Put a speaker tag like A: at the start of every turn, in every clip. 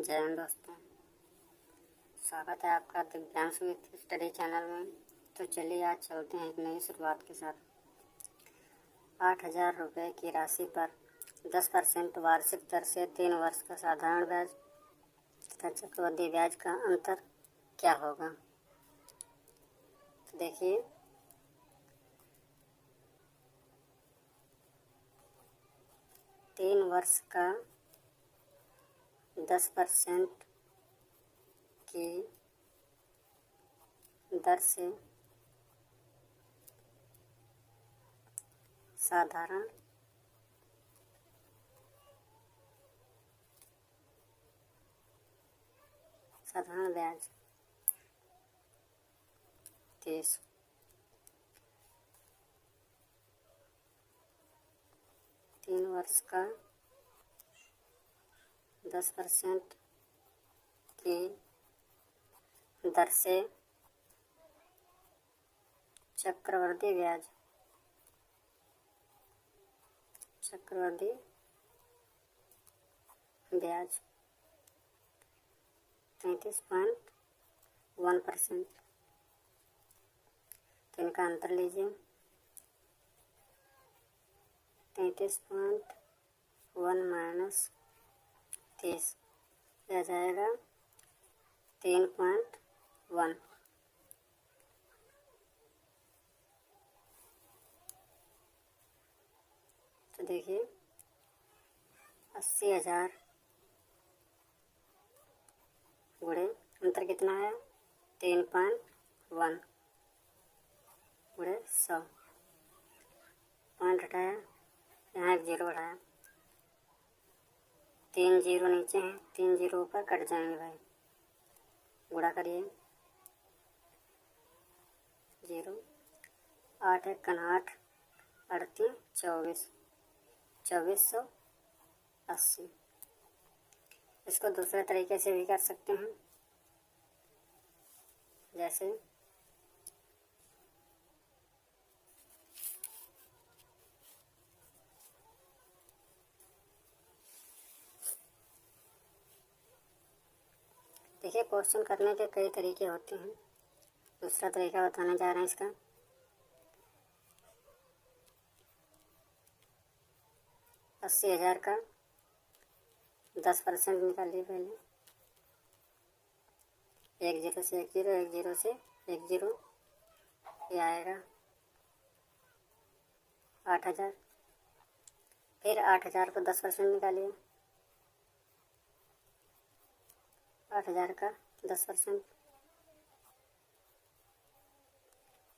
A: जय हिंद दोस्तों, स्वागत है आपका दिव्यांश विथ स्टडी चैनल में। तो चलिए आज चलते हैं एक नई शुरुआत के साथ। 8,000 रुपये की राशि पर 10% वार्षिक दर से 3 वर्ष का साधारण ब्याज तथा चक्रवृद्धि ब्याज का अंतर क्या होगा। तो देखिए, तीन वर्ष का 10% की दर से साधारण ब्याज 30। तीन वर्ष का 10% की दर से चक्रवृद्धि ब्याज 33.1%। तो इनका अंतर लीजिए, 33.1 माइनस 30 आ जाएगा 3.1। तो देखिए, 80,000 गुणे अंतर कितना है 3.1 गुणे 100। पॉइंट हटाया, यहाँ एक जीरो बढ़ाया, 3 जीरो नीचे हैं, 3 जीरो ऊपर कट जाएंगे भाई। गुणा करिए, 0 8 1 8 38 24 2480। इसको दूसरे तरीके से भी कर सकते हैं, जैसे देखिए, क्वेश्चन करने के कई तरीके होते हैं। दूसरा तरीका बताने जा रहे हैं इसका। अस्सी हजार का 10% निकालिए पहले। 1 0 से 1 0, 1 0 से 1 0, ये आएगा 8,000। फिर 8,000 को 10% निकालिए, 8,000 का 10%।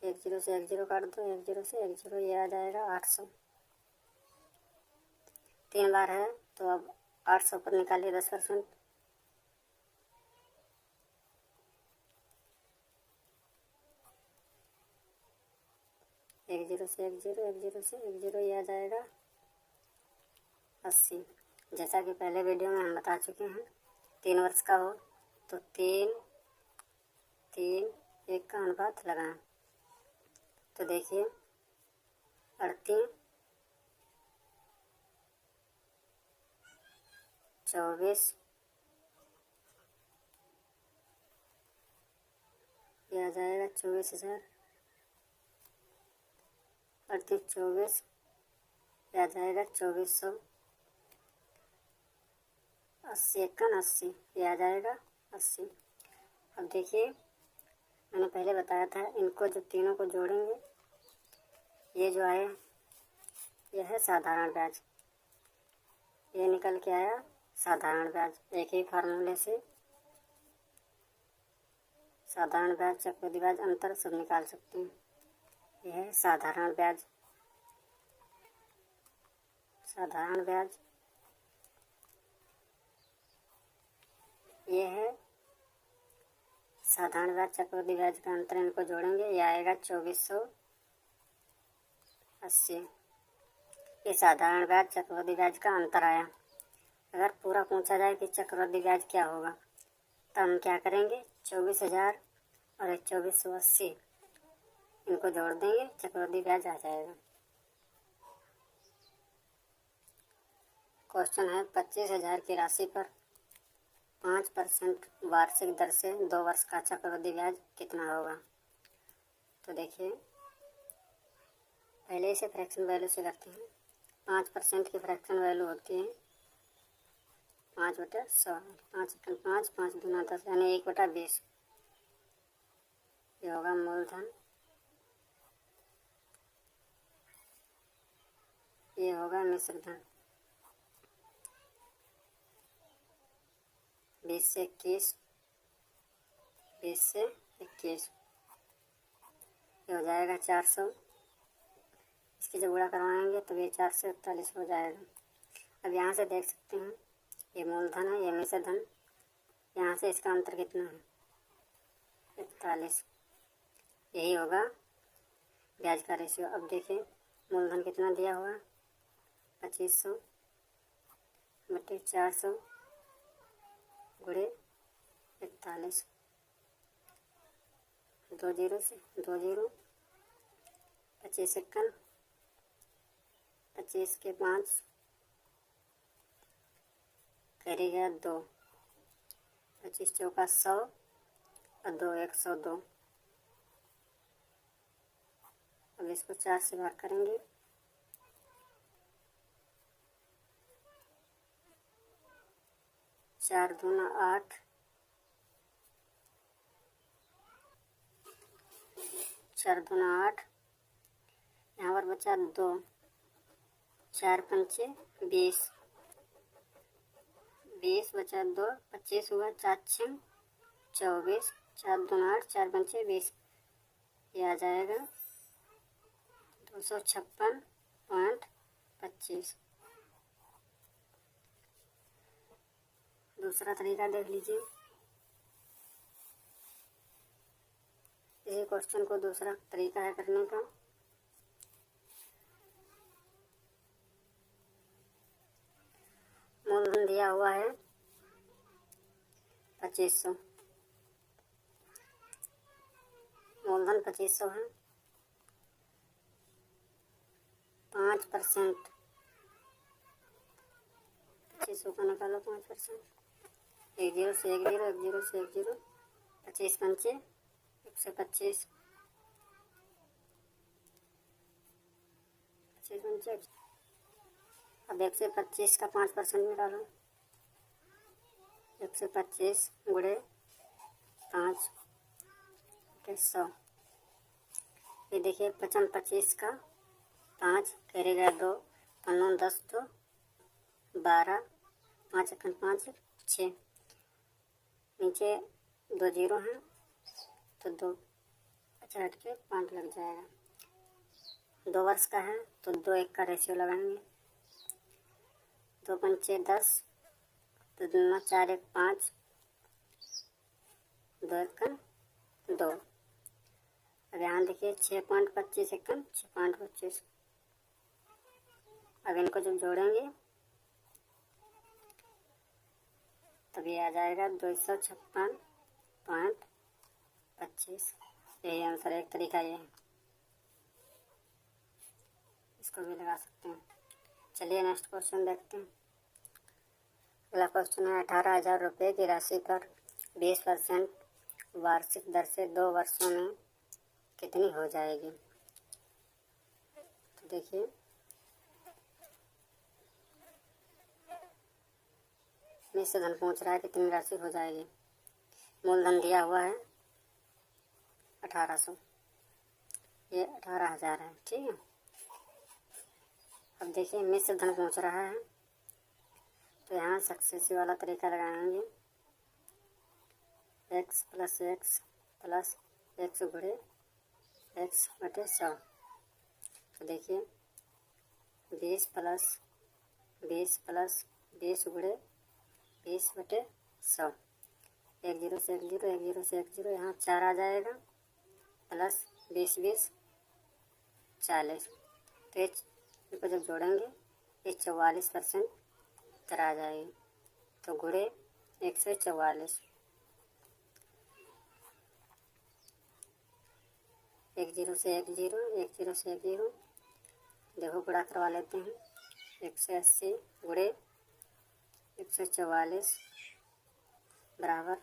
A: 1 0 से 1 0 काट दो, 1 0 से 1 0, ये आ जाएगा 800। 3 बार है तो अब 800 पर निकालिए 10%। 1 0 से 1 0, 1 0 से 1 0, ये आ जाएगा 80। जैसा कि पहले वीडियो में हम बता चुके हैं, 3 वर्ष का हो तो 3 3 1 का अनुपात लगाएं। तो देखिए, 38 24, ये आ जाएगा 24,000। 38 24, ये आ जाएगा 2400। 80 1 80, ये आ जाएगा 80। अब देखिए, मैंने पहले बताया था, इनको जब तीनों को जोड़ेंगे, ये जो आया यह है साधारण ब्याज। ये निकल के आया साधारण ब्याज। एक ही फार्मूले से साधारण ब्याज, चक्रवृद्धि ब्याज, अंतर सब निकाल सकते हैं। यह है साधारण ब्याज। साधारण ब्याज ये है साधारण ब्याज, चक्रवृद्धि ब्याज का अंतर, इनको जोड़ेंगे, ये आएगा 2480। ये साधारण ब्याज, चक्रवृद्धि ब्याज का अंतर आया। अगर पूरा पूछा जाए कि चक्रवृद्धि ब्याज क्या होगा, तो हम क्या करेंगे, 24,000 और 2480 इनको जोड़ देंगे, चक्रवृद्धि ब्याज आ जाएगा। क्वेश्चन है 25,000 की राशि पर 5% वार्षिक दर से 2 वर्ष का चक्रवृद्धि ब्याज कितना होगा। तो देखिए पहले इसे फ्रैक्शन वैल्यू से करते हैं। 5% की फ्रैक्शन वैल्यू होती है 5/100, 5 5 दूना 10 यानी 1/20। ये होगा मूलधन, ये होगा मिश्र धन। 20 से 21, 20 से 21, ये हो जाएगा 400। इसकी जब गुणा करवाएंगे तो ये 4 से 41 हो जाएगा। अब यहाँ से देख सकते हैं ये मूलधन है, ये मिश्र धन, यहाँ से इसका अंतर कितना है 41। यही होगा ब्याज का रेशियो। अब देखिए मूलधन कितना दिया हुआ 2500 बटे 400 गुणे 41, 2 जीरो से 2 जीरो, 25 एकन 25 के 5 करेगा 2, 25 चौका 100 और 2 102। अब इसको 4 से भाग करेंगे, 4 दूना 8, 4 दूना 8, यहाँ पर बचा 2, 4 पंचे 20, 20 बचा 2, 25 हुआ, 4 6 24, 4 दूना 8, 4 पंचे 20, ये आ जाएगा 256.25। दूसरा तरीका देख लीजिए। इसी क्वेश्चन को दूसरा तरीका है करने का। मूलधन दिया हुआ है 2500, मूलधन 2500 है। 5% 2500 का निकालो 5%, 1 0 से 1 0, 1 0 से 1 0, 25 पंचे 125, 25 पंचे। अब 125 का 5% निकालो, 125 गुणे 5 बटे 100। ये देखिए 25 का 5 करेगा 2, 5 10 तो 12, 5 एकन 5 6, नीचे 2 जीरो हैं तो 2 अच्छा हट के 5 लग जाएगा। 2 वर्ष का है तो 2 1 का रेशियो लगाएंगे, 2 पंचे 10, तो 2 4 1 5, 2 एकन 2। अब यहाँ देखिए 6.25 एकन 6.25। अब इनको जब जोड़ेंगे तब ये आ जाएगा 256.25। यही आंसर, एक तरीका ये है, इसको भी लगा सकते हैं। चलिए नेक्स्ट क्वेश्चन देखते हैं। अगला क्वेश्चन है 18,000 रुपये की राशि पर 20% वार्षिक दर से 2 वर्षों में कितनी हो जाएगी। तो देखिए मिश्र धन पूछ रहा है कितनी राशि हो जाएगी। मूलधन दिया हुआ है 1800, ये 18,000 है, ठीक है। अब देखिए मिश्र धन पूछ रहा है तो यहाँ सक्सेसिव वाला तरीका लगाएंगे। x plus x plus x गुणे x बटे 100। तो देखिए 20 प्लस 20 प्लस 20 गुणे 20 बटे 100, 1 0 से 1 0, 1 0 से 1 0, यहाँ 4 आ जाएगा प्लस 20 20 40। तो इनको जब जोड़ेंगे ये 44% तर आ जाएगी, तो गुणे 144, 1 0 से 1 0, 1 0 से 1 0, देखो गुणा करवा लेते हैं। 180 गुणे 144 बराबर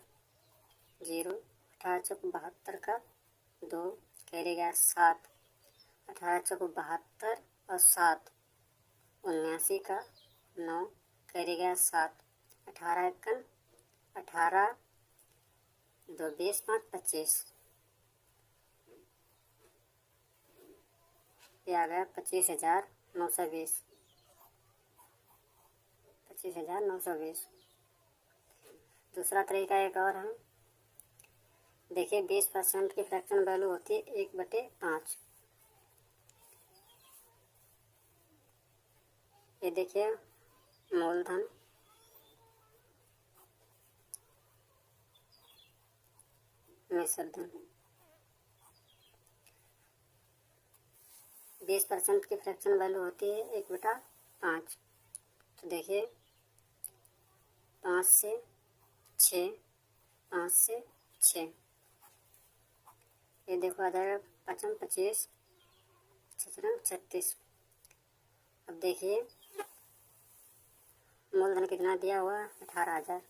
A: 0। 18 चौक 72 का 2 कैरी गया 7। 18 चौक 72 और 7 79 का 9 कैरी गया 7। 18 एकन 18 2 20 5 25। ये आ गया 25,920। 25,920। दूसरा तरीका एक और है। देखिए 20% की फ्रैक्शन वैल्यू होती है 1/5। ये देखिए मूलधन, मिश्र धन। 20% की फ्रैक्शन वैल्यू होती है 1/5। तो देखिए 5 से 6, 5 से 6, ये देखो आ जाएगा 55 25 36। अब देखिए मूलधन कितना दिया हुआ 18,000।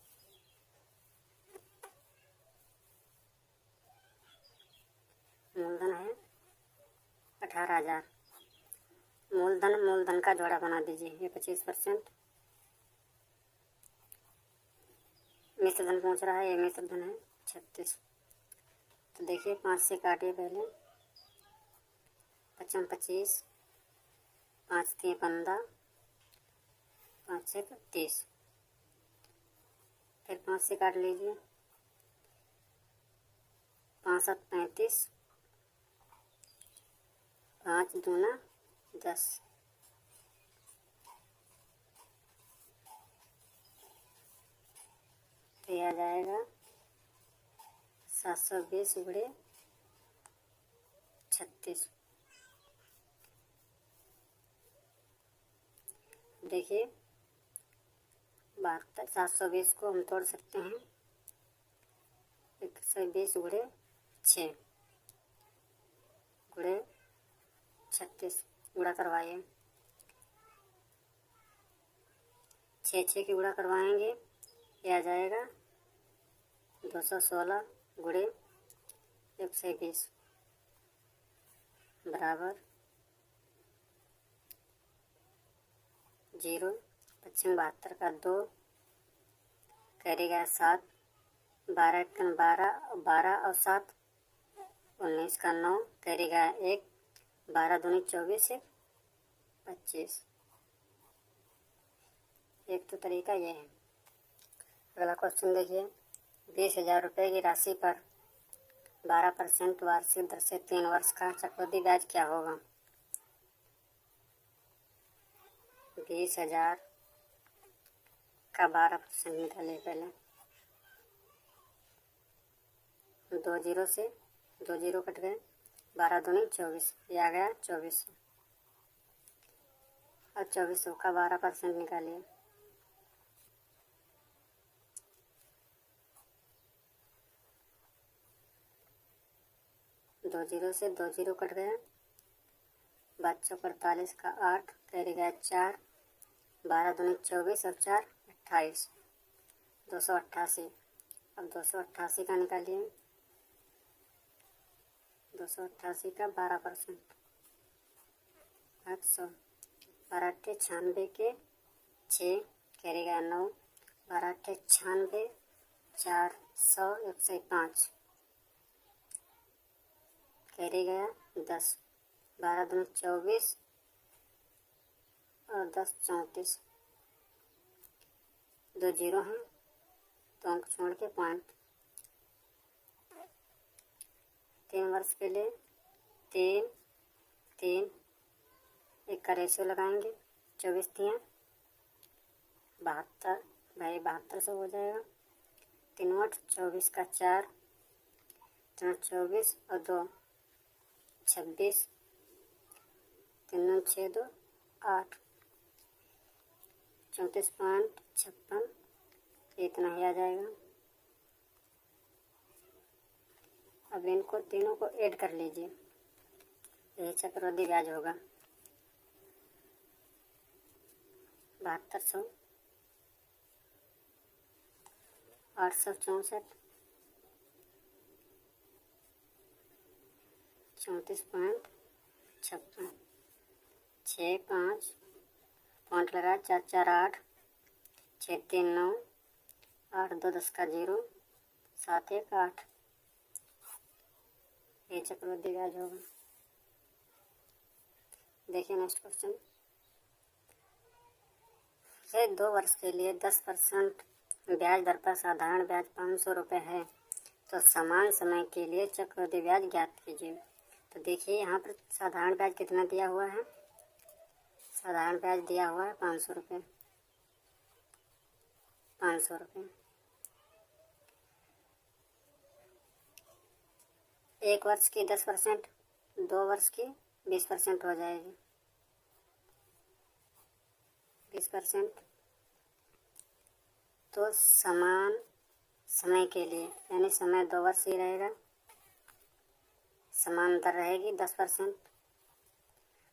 A: मूलधन है 18,000। मूलधन का जोड़ा बना दीजिए। ये 25%। मिश्र धन पहुँच रहा है, ये मिश्र धन है 36। तो देखिए 5 से काटिए पहले 55 25, 5 3 15, 5 6 30। फिर 5 से काट लीजिए 5 7 35, 5 दूना 10। तो यह आ जाएगा 720 गुणे 36। देखिए 72, 720 को हम तोड़ सकते हैं 120 गुणे 6 गुणे 36। गुणा करवाइए 6 की गुणा करवाएंगे, यह आ जाएगा 216 गुणे 120 बराबर 0। 72 का 2 कैरी गया 7। 12 एकन 12, 12 और 7 19 का 9 कैरी गया 1। 12 दूनी 24 1 25। एक तो तरीका ये है। अगला क्वेश्चन देखिए 20,000 रुपये की राशि पर 12% वार्षिक दर से 3 वर्ष का चक्रवृद्धि ब्याज क्या होगा। 20,000 का 12% निकालिए पहले। 2 जीरो से 2 जीरो कट गए, 12 दूनी 24, ये आ गया 2400। अब 2400 का 12% निकालिए। 2 जीरो से 2 जीरो कट गया, 45 का 8 कैरी गया 4। 12 दूनी 24 और 4 28, 288। अब 288 का निकालिए। 288 का 12% 800। 12 96 के 6 कैरी गया 9। 12 96 400 105 कैरी गया 10। 12 दूनी 24 और 10 34। 2 जीरो हैं तो अंक छोड़ के पॉइंट। 3 वर्ष के लिए 3 3 एक का रेशियो लगाएंगे। 24 3 72, भाई 72 से हो जाएगा। 3 8 24 का 4, 3 24 और 2 26, 3 9 6 2 8, 34.56। इतना ही आ जाएगा। अब इनको तीनों को ऐड कर लीजिए, यही चक्रवृद्धि ब्याज होगा 7200। 864, 34.56, 6 5 पॉइंट लगा, 4 4 8, 6 3 9, 8 2 10 का 0, 7 1 8। ये चक्रवृद्धि ब्याज होगा। देखिए नेक्स्ट क्वेश्चन। ये 2 वर्ष के लिए 10% ब्याज दर पर साधारण ब्याज 500 रुपये है, तो समान समय के लिए चक्रवृद्धि ब्याज ज्ञात कीजिए। तो देखिए यहाँ पर साधारण ब्याज कितना दिया हुआ है। साधारण ब्याज दिया हुआ है 500 रुपये। 500 रुपये 1 वर्ष की 10%, 2 वर्ष की 20% हो जाएगी। 20%। तो समान समय के लिए यानी समय 2 वर्ष ही रहेगा, समान दर रहेगी 10%।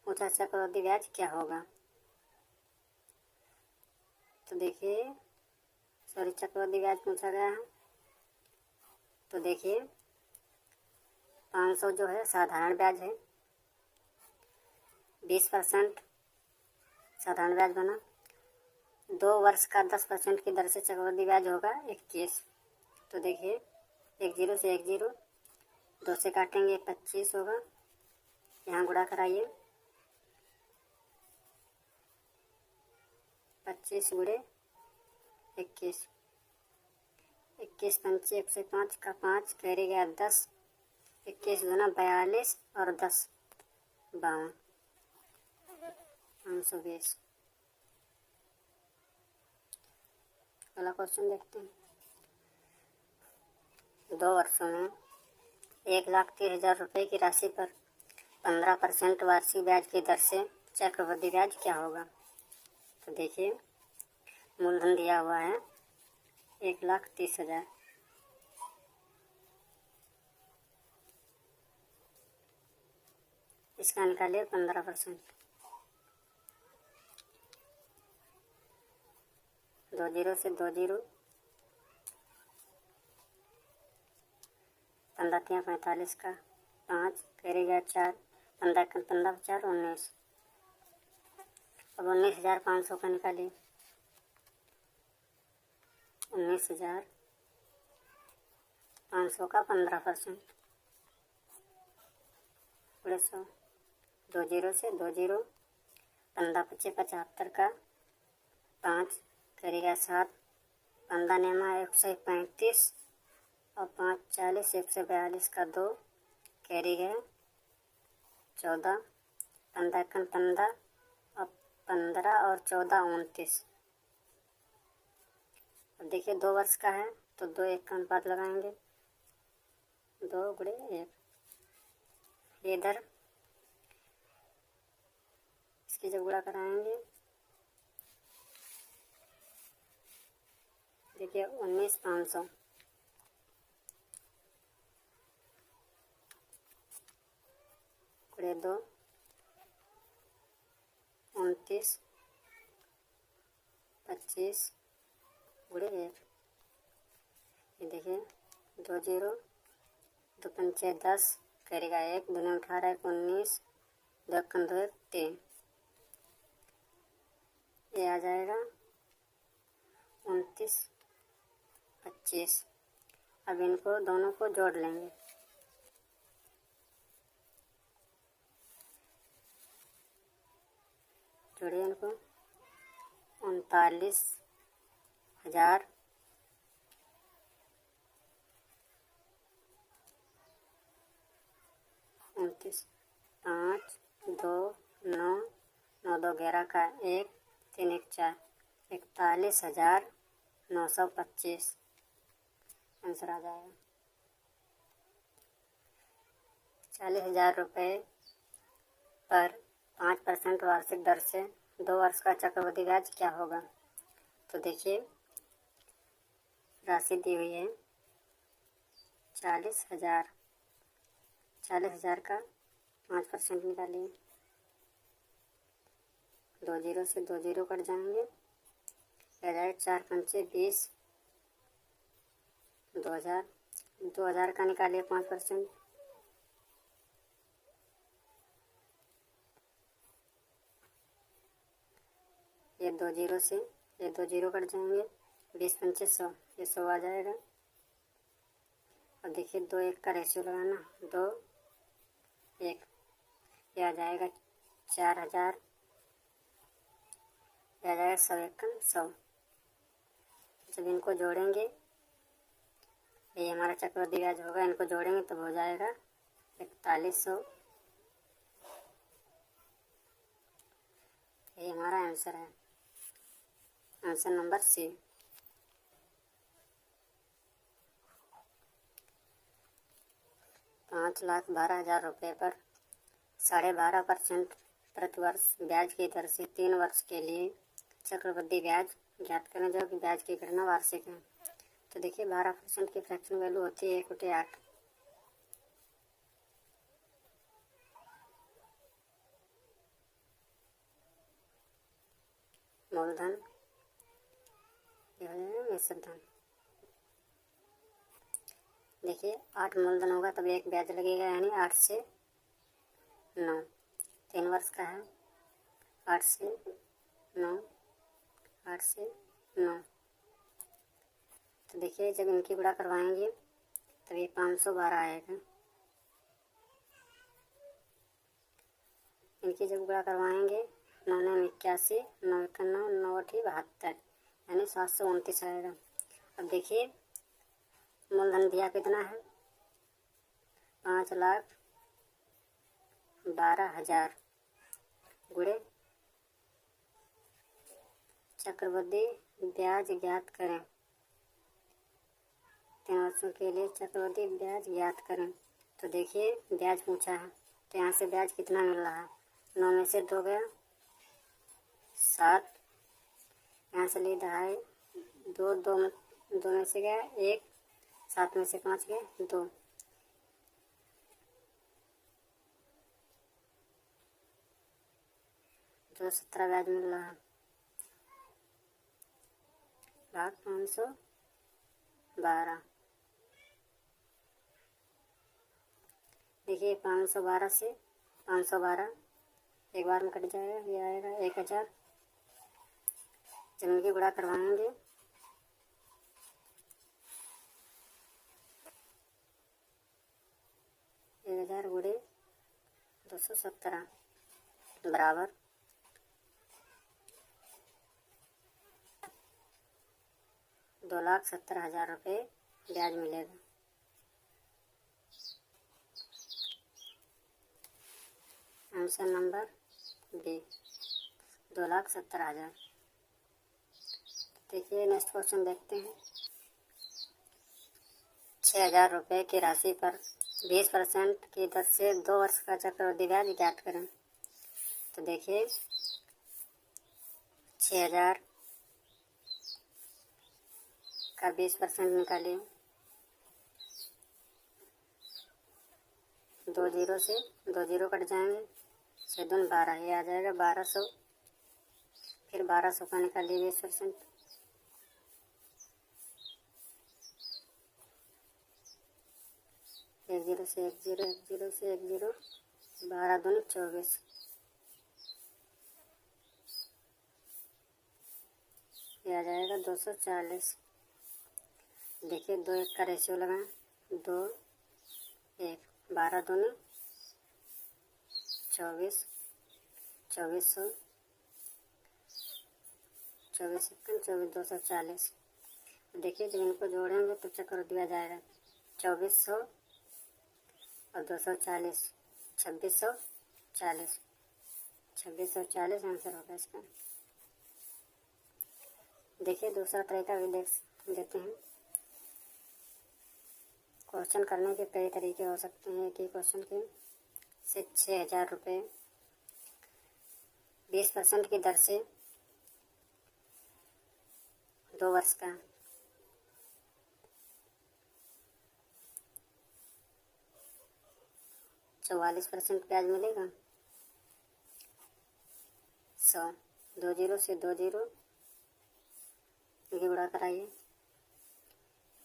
A: पूछा चक्रवृद्धि ब्याज क्या होगा। तो देखिए चक्रवृद्धि ब्याज पूछा गया है। तो देखिए 500 जो है साधारण ब्याज है, 20% साधारण ब्याज बना। 2 वर्ष का 10% की दर से चक्रवृद्धि ब्याज होगा 21। तो देखिए 1 0 से 1 0, 2 से काटेंगे 25 होगा। यहाँ गुणा कराइए, 25 गुणे 21, 21 पंचे 105 का 5, कैरी गया 10, 21 दूना 42 और 10 52, 520। अगला क्वेश्चन देखते हैं। 2 वर्षों में 1,30,000 रुपये की राशि पर 15% वार्षिक ब्याज की दर से चक्रवृद्धि ब्याज क्या होगा। तो देखिए मूलधन दिया हुआ है 1,30,000। इसका निकालिए 15%। 2 0 से 2 0, 15 3 45 का 5, कैरी गया 4, 15 15 4 19। अब 19,500 का निकालिए। 19,500 का 15%, 100। 2 0 से 2 0, 15 25 75 का 5, करेगा 7, 15 नेमा 135 और 5 40, 142 का 2, कैरी गया 14, 15 15 और 15 और 14 29। अब देखिए 2 वर्ष का है तो 2 1 का अनुपात लगाएंगे, 2 गुणे 1। इधर इसकी जब गुणा कराएंगे देखिए 19,500 गुणे 2, 29, 25 गुणे 1। ये देखिए 2 0, 2 पंचे 10, करेगा 1, 2 18 19, 2 2 3। ये आ जाएगा 29 25। अब इनको दोनों को जोड़ लेंगे। जोड़िए इनको 39,000 29 5 2 9 9 2 11 का 1 3 1 4, 41,925 आंसर आ जाएगा। 40,000 रुपये पर 5% वार्षिक दर से 2 वर्ष का चक्रवृद्धि ब्याज क्या होगा। तो देखिए राशि दी हुई है 40,000। 40,000 का 5% निकालिए। 2 0 से 2 0 कट जाएंगे, 4 पंचे 20, 2000, 2000 का निकालिए 5%, ये 2 जीरो से ये 2 जीरो कट जाएंगे, 20 पंचे 100, ये 100 आ जाएगा। अब देखिए 2 1 का रेशियो लगाना, 2 1, ये आ जाएगा 4000, ये आ जाएगा 100 1 का 100। जब इनको जोड़ेंगे, ये हमारा चक्रवृद्धि ब्याज होगा, इनको जोड़ेंगे तब हो जाएगा 4100। ये हमारा आंसर है, आंसर नंबर सी। 5,12,000 रुपये पर 12.5% प्रतिवर्ष ब्याज की दर से 3 वर्ष के लिए चक्रवृद्धि ब्याज ज्ञात करें, जो कि ब्याज की गणना वार्षिक है। तो देखिए 12% की फ्रैक्शन वैल्यू होती है 1/8। मूलधन ये हो जाएगा निश्चित धन। देखिए 8 मूलधन होगा तब 1 ब्याज लगेगा, यानी 8 से 9, 3 वर्ष का है। 8 से 9, 8 से 9। तो देखिए जब इनकी गुणा करवाएंगे तब ये 512 आएगा। इनकी जब गुणा करवाएंगे 9 9 81, 9 1 9, 9 8 72, यानी 729 आएगा। अब देखिए मूलधन दिया कितना है, 5,12,000 गुणे चक्रवृद्धि ब्याज ज्ञात करें। 3 वर्षों के लिए चक्रवृद्धि ब्याज ज्ञात करें। तो देखिए ब्याज पूछा है, तो यहाँ से ब्याज कितना मिल रहा है, 9 में से 2 गया 7, यहाँ से लीधा है 2, 2 में से गया 1, 7 में से 5 गया 2। 217 ब्याज मिल रहा है, भाग 512। देखिए 512 से 512 एक बार में कट जाएगा, ये आएगा 1000। जब इनकी गुणा करवाएंगे 1000 गुणे 217 बराबर 2,70,000 रुपये ब्याज मिलेगा। Answer number B, 2,70,000। देखिए नेक्स्ट क्वेश्चन देखते हैं। 6,000 रुपये की राशि पर 20% की दर से 2 वर्ष का चक्रवृद्धि ब्याज ज्ञात करें। तो देखिए 6,000 का 20% निकालिए, 2 जीरो से 2 जीरो कट जाएंगे, 6 दूनी 12, ये आ जाएगा 1200। फिर 1200 का निकालिए 20%, एक जीरो से एक जीरो, एक जीरो से एक जीरो, 12 दूनी 24, ये आ जाएगा 240। देखिए 2 1 का रेशियो लगाएं, 2 1, 12 दूनी 24, 2400, 24 1 24, 240। देखिए जब इनको जोड़ेंगे तो चक्रवृद्धि ब्याज आएगा 2400 और 240, 2640, 2640 आंसर होगा इसका। देखिए दूसरा तरीका भी देख देते हैं। क्वेश्चन करने के कई तरीके हो सकते हैं कि क्वेश्चन के से 6,000 रुपये 20% की दर से 2 वर्ष का 44% ब्याज मिलेगा। 100, 2 जीरो से 2 जीरो, इनकी गुणा कराइए,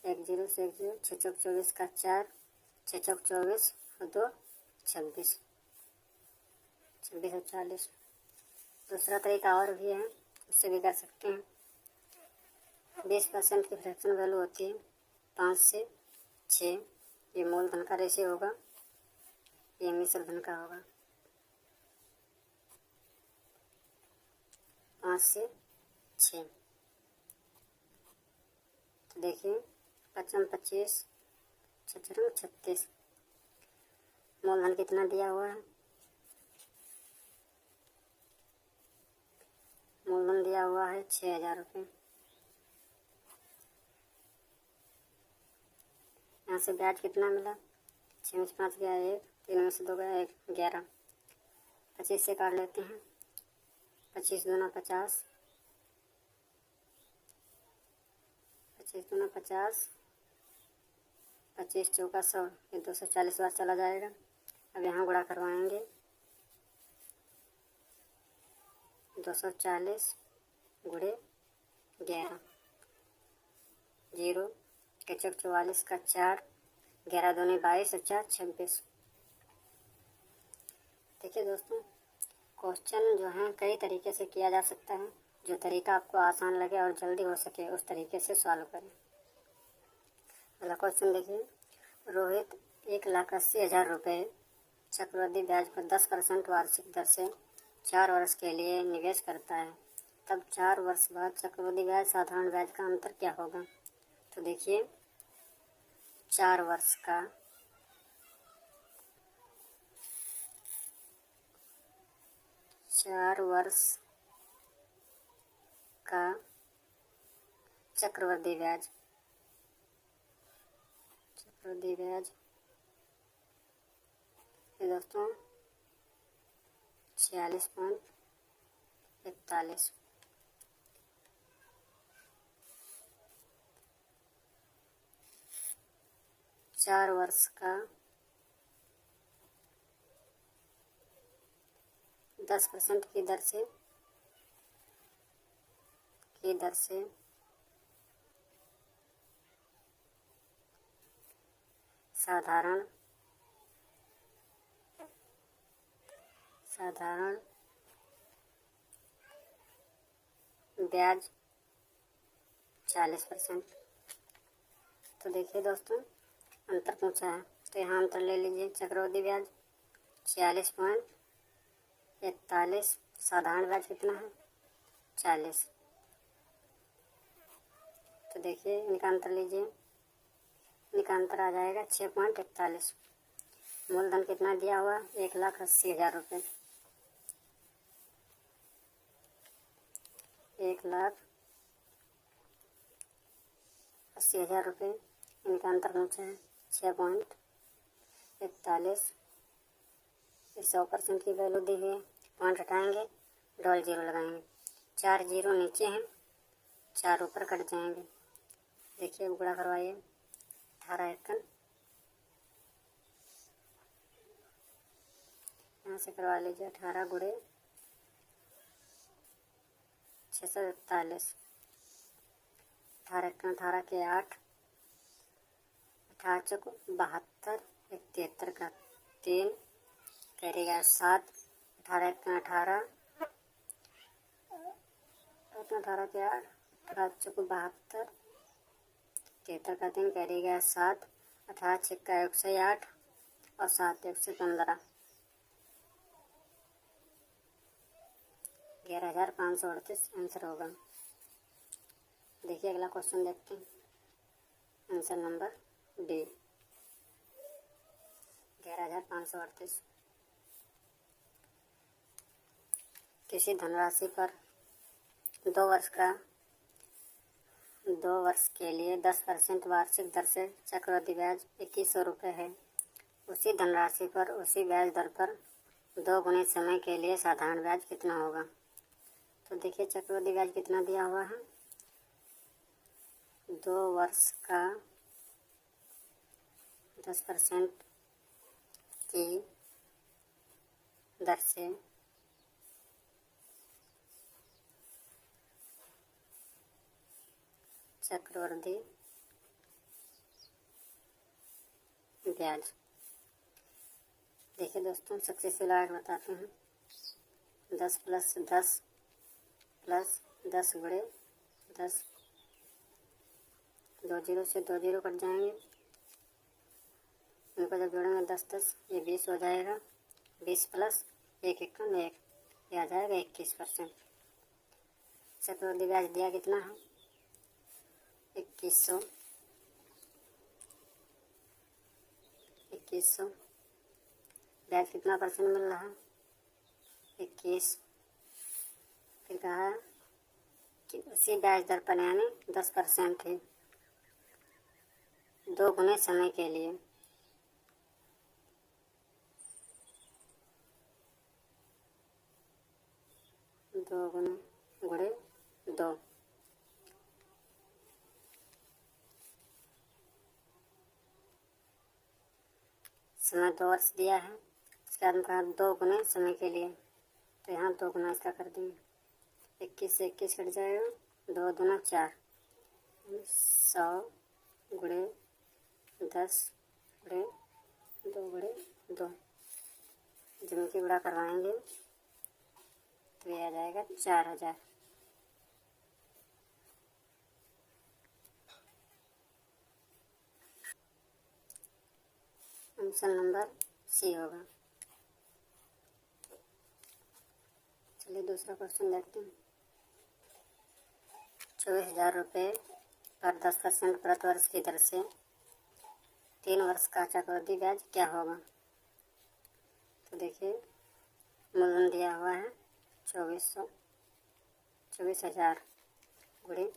A: 1 एक जीरो से एक जीरो, 6 चौक 24 का 4, 6 चौक 24 और 2 26, 26 और 40। दूसरा तरीका और भी है, उससे भी कर सकते हैं। 20% की फ्रैक्शन वैल्यू होती है 5 से 6। ये मूलधन का रेशियो होगा, ये मिश्र धन का होगा। 5 से 6। तो देखिए 55 25 56 36। मूलधन कितना दिया हुआ है? मूलधन दिया हुआ है 6000 रुपये। यहाँ से ब्याज कितना मिला? 6 में से 5 गया 1, 3 में से 2 गया 1, 11। 25 से काट लेते हैं। 25 दूना 50, 25 दूना 50, 25 चौका 100, ये 240 बार चला जाएगा। अब यहाँ गुणा करवाएंगे। 240 गुणे 11, 0 के चौक 44 का 4, 11 दूनी 22 और 4 26। देखिए दोस्तों, क्वेश्चन जो है कई तरीके से किया जा सकता है। जो तरीका आपको आसान लगे और जल्दी हो सके उस तरीके से सॉल्व करें। अगला क्वेश्चन देखिए। रोहित 1,80,000 रुपये चक्रवृद्धि ब्याज पर 10% वार्षिक दर से 4 वर्ष के लिए निवेश करता है। तब 4 वर्ष बाद चक्रवृद्धि ब्याज साधारण ब्याज का अंतर क्या होगा? तो देखिए 4 वर्ष का चक्रवृद्धि ब्याज ये दोस्तों 46.41। 4 वर्ष का 10% की दर से साधारण ब्याज 40%। तो देखिए दोस्तों, अंतर पूछा है तो यहाँ अंतर ले लीजिए। चक्रवृद्धि ब्याज 46.41, साधारण ब्याज कितना है? 40। तो देखिए इनका अंतर लीजिए, इनका अंतर आ जाएगा 6.41। मूलधन कितना दिया हुआ? 1,80,000 रुपये। 1,80,000 रुपये। इनका अंतर पूछा है 6.41। 100% की वैल्यू दी है, पॉइंट हटाएंगे, डबल जीरो लगाएंगे। 4 जीरो नीचे हैं, 4 ऊपर कट जाएंगे। देखिए गुणा करवाइए। 18 एकन यहाँ से करवा लीजिए। 18 गुणे 641। 18 एकन 18 के 8, 18 चौक 72, 73 का 3, करेगा 7। 18 एकन 18, 18 के 8, 18 चौक 72, 73 का 3, करेगा 7। 18 छक्का 108 और 7 115, 11,538 आंसर होगा। देखिए अगला क्वेश्चन देखते हैं। Answer number D 11,538। किसी धनराशि पर 2 वर्ष के लिए 10% वार्षिक दर से चक्रवृद्धि ब्याज 2100 रुपये है। उसी धनराशि पर उसी ब्याज दर पर 2 गुने समय के लिए साधारण ब्याज कितना होगा? तो देखिए चक्रवृद्धि ब्याज कितना दिया हुआ है? 2 वर्ष का 10% की दर से चक्रवृद्धि ब्याज। देखिए दोस्तों, सक्सेसफुल आगे बताते हैं। 10 प्लस 10 प्लस 10 गुणे 10, 2 जीरो से 2 जीरो कट जाएंगे। इनको जब जोड़ेंगे 10 10, ये 20 हो जाएगा। 20 प्लस 1 एकम 1, ये आ जाएगा 21%। चक्रवृद्धि ब्याज दिया कितना है? 2100। 2100 ब्याज कितना परसेंट मिल रहा है? 21। फिर कहा कि उसी ब्याज दर पर यानी 10% है 2 गुने समय के लिए। दो गुणे 2, समय 2 वर्ष दिया है। इसके बाद में कहा 2 गुने समय के लिए, तो यहाँ 2 गुना इसका कर देंगे। 21 से 21 कट जाएगा, 2 दूना 4, 100 गुणे 10 गुणे 2 गुणे 2। जब इनकी गुणा करवाएंगे तो ये आ जाएगा 4000। ऑप्शन नंबर सी होगा। चलिए दूसरा क्वेश्चन देखते हैं। 24,000 रुपये पर 10% प्रति वर्ष की दर से 3 वर्ष का चक्रवृद्धि ब्याज क्या होगा? तो देखिए, मूलधन दिया हुआ है 24,000 गुणे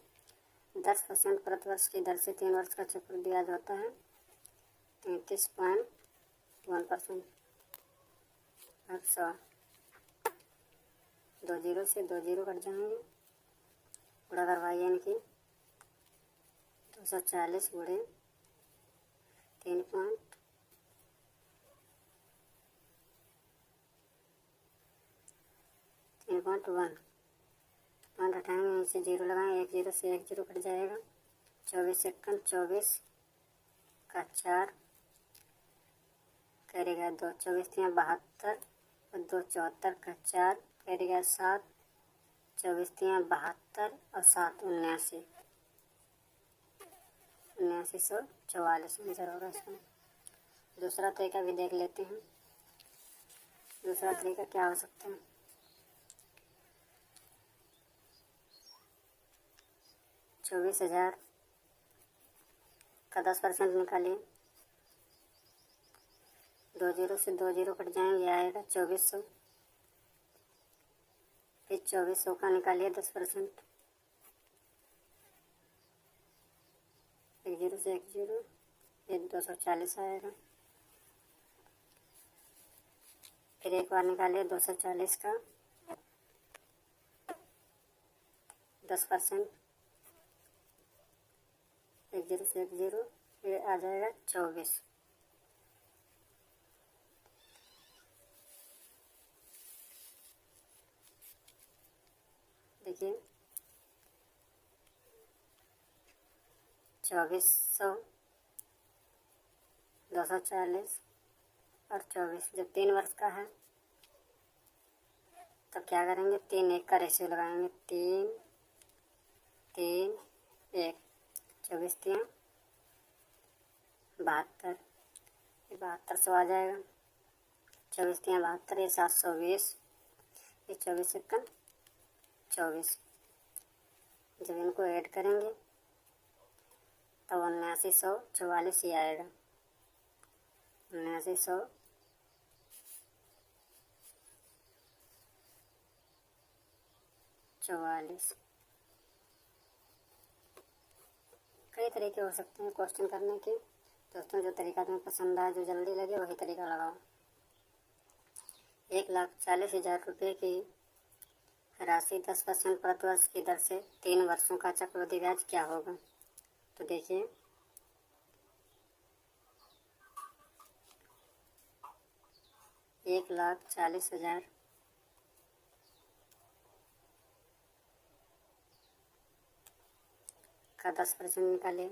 A: 10% प्रति वर्ष की दर से 3 वर्ष का चक्रवृद्धि ब्याज होता है 33.1%। अब 100, 2 जीरो से 2 जीरो कट जाएंगे। गुणा करवाइए इनकी, 240 गुणे 3.1, 3.1 पॉइंट हटाएंगे, यहीं से 0 लगाएंगे। 1 जीरो से 1 जीरो कट जाएगा। 24 एकम 24 का 4 करेगा 2, 24 3 72 और 2 74 का 4 करेगा 7, 24 3 72 और 7 79, 7944 आंसर होगा इसमें। दूसरा तरीका भी देख लेते हैं। दूसरा तरीका क्या हो सकता है? 24,000 का 10% निकालिए। 2 जीरो से 2 जीरो कट जाएंगे, आएगा 2400। फिर 2400 का निकालिए 10%। 1 जीरो से 1 जीरो, ये 240 आएगा। फिर एक बार निकालिए 240 का 10%। 1 जीरो से 1 जीरो, ये आ जाएगा 24। देखिए 2400, 240 और 24 जब 3 वर्ष का है तो क्या करेंगे? 3 1 का रेशियो लगाएंगे। 3 3 1, 24 3 72, ये 7200 आ जाएगा। 24 3 72, ये 720, ये 24 एकम 24। जब इनको ऐड करेंगे तब 7944 ही आएगा। 7944। कई तरीके हो सकते हैं क्वेश्चन करने के। दोस्तों, जो तरीका तुम्हें पसंद आए, जो जल्दी लगे, वही तरीका लगाओ। 1,40,000 रुपये की राशि 10% प्रति वर्ष की दर से 3 वर्षों का चक्रवृद्धि ब्याज क्या होगा? तो देखिए, 1,40,000 का 10% निकालिए।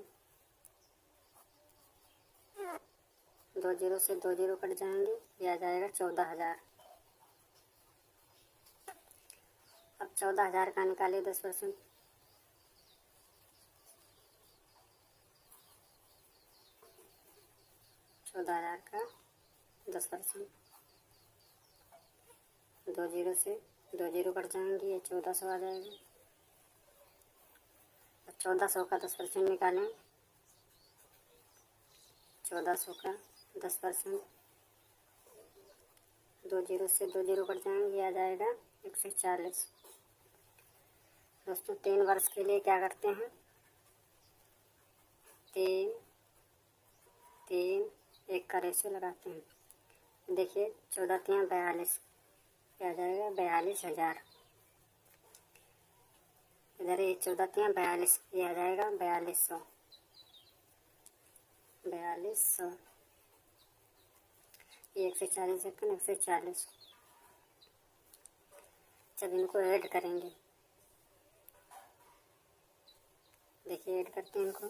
A: दो जीरो से दो जीरो कट जाएंगे, ये आ जाएगा 14,000। अब 14,000 का निकालिए 10%। 14,000 का 10%, दो जीरो से दो जीरो कट जाएंगे, ये 1400 आ जाएगा। 1400 का 10% निकालें। 1400 का 10%, दो जीरो से दो जीरो कट जाएंगे, ये आ जाएगा 140। दोस्तों 3 वर्ष के लिए क्या करते हैं, 3 3 1 का रेशियो लगाते हैं। देखिए 14 3 42, ये आ जाएगा 42,000। इधर ये 14 3 42, ये आ जाएगा 4200। 4200, ये 140 सेकंड 140। जब इनको ऐड करेंगे, देखिए ऐड करते हैं इनको।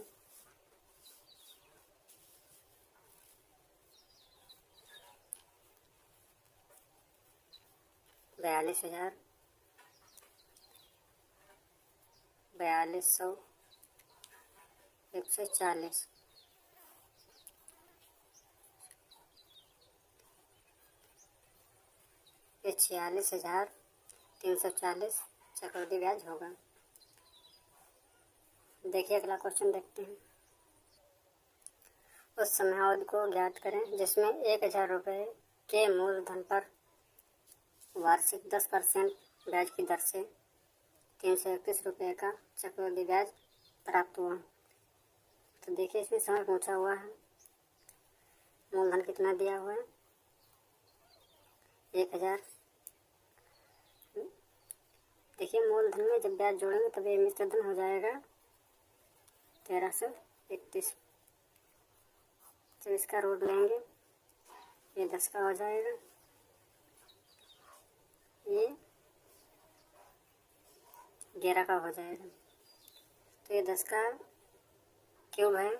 A: बयालीस हजार, 4200, 140, ये 46,340 चक्रवृद्धि ब्याज होगा। देखिए अगला क्वेश्चन देखते हैं। उस समयावधि को ज्ञात करें जिसमें 1,000 रुपये के मूलधन पर वार्षिक 10% ब्याज की दर से 331 रुपये का चक्रवृद्धि ब्याज प्राप्त हुआ। तो देखिए इसमें समय पूछा हुआ है, मूलधन कितना दिया हुआ है, 1,000। देखिए मूलधन में जब ब्याज जोड़ेंगे तब ये मिश्र धन हो जाएगा 1331। जब इसका रूट लेंगे ये 10 का हो जाएगा, ये 11 का हो जाएगा। तो ये 10 का क्यूब है,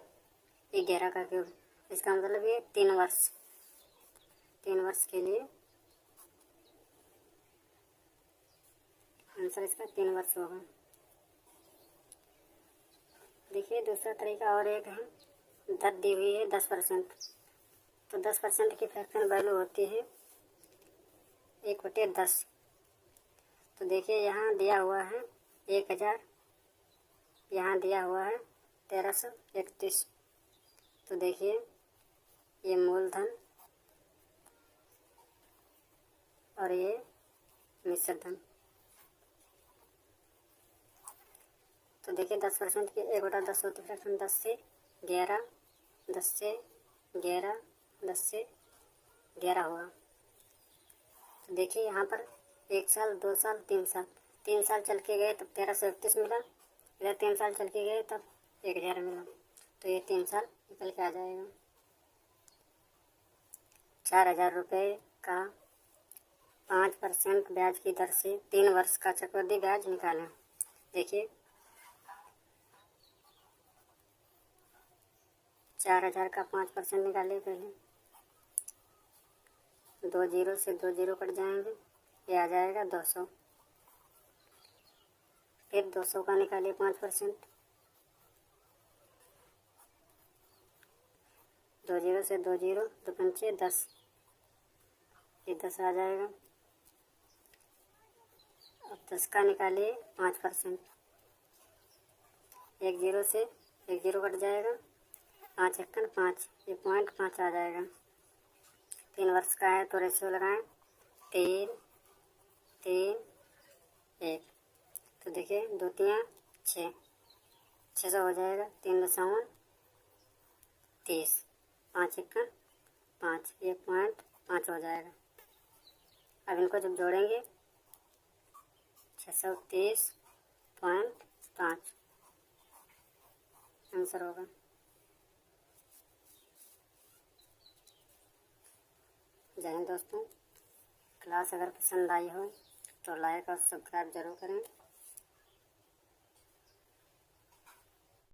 A: ये 11 का क्यूब। इसका मतलब ये 3 वर्ष के लिए आंसर इसका 3 वर्ष होगा। देखिए दूसरा तरीका और एक है, दर दी हुई है 10%। तो 10% की फ्रैक्शन वैल्यू होती है 1/10। तो देखिए यहाँ दिया हुआ है 1,000, यहाँ दिया हुआ है 1331। तो देखिए ये मूलधन और ये मिश्र धन। तो देखिए 10% की 1/10 होती है फ्रैक्शन 10 से 11, 10 से 11, 10 से 11 होगा। तो देखिए यहाँ पर 1 साल, 2 साल, 3 साल, 3 साल चल के गए तब 1331 मिला, इधर 3 साल चल के गए तब 1,000 मिला। तो ये 3 साल निकल के आ जाएगा। 4,000 रुपये का 5% ब्याज की दर से 3 वर्ष का चक्रवृद्धि ब्याज निकालें। देखिए 4,000 का 5% निकालिए पहले। 2 जीरो से 2 जीरो कट जाएंगे, ये आ जाएगा 200। फिर 200 का निकालिए 5%। 2 जीरो से 2 जीरो, 2 पंचे 10, ये 10 आ जाएगा। अब 10 का निकालिए 5%। 1 जीरो से 1 जीरो कट जाएगा, 5 एकन 5, ये 0.5 आ जाएगा। 3 वर्ष का है तो रेशियो लगाएं, 3 3 1। तो देखिए 2 3 6, 600 हो जाएगा। 3.30, 5 एकन 5, ये 0.5 हो जाएगा। अब इनको जब जोड़ेंगे 630.5 आंसर होगा। जय हिंद दोस्तों। क्लास अगर पसंद आई हो तो लाइक और सब्सक्राइब जरूर करें।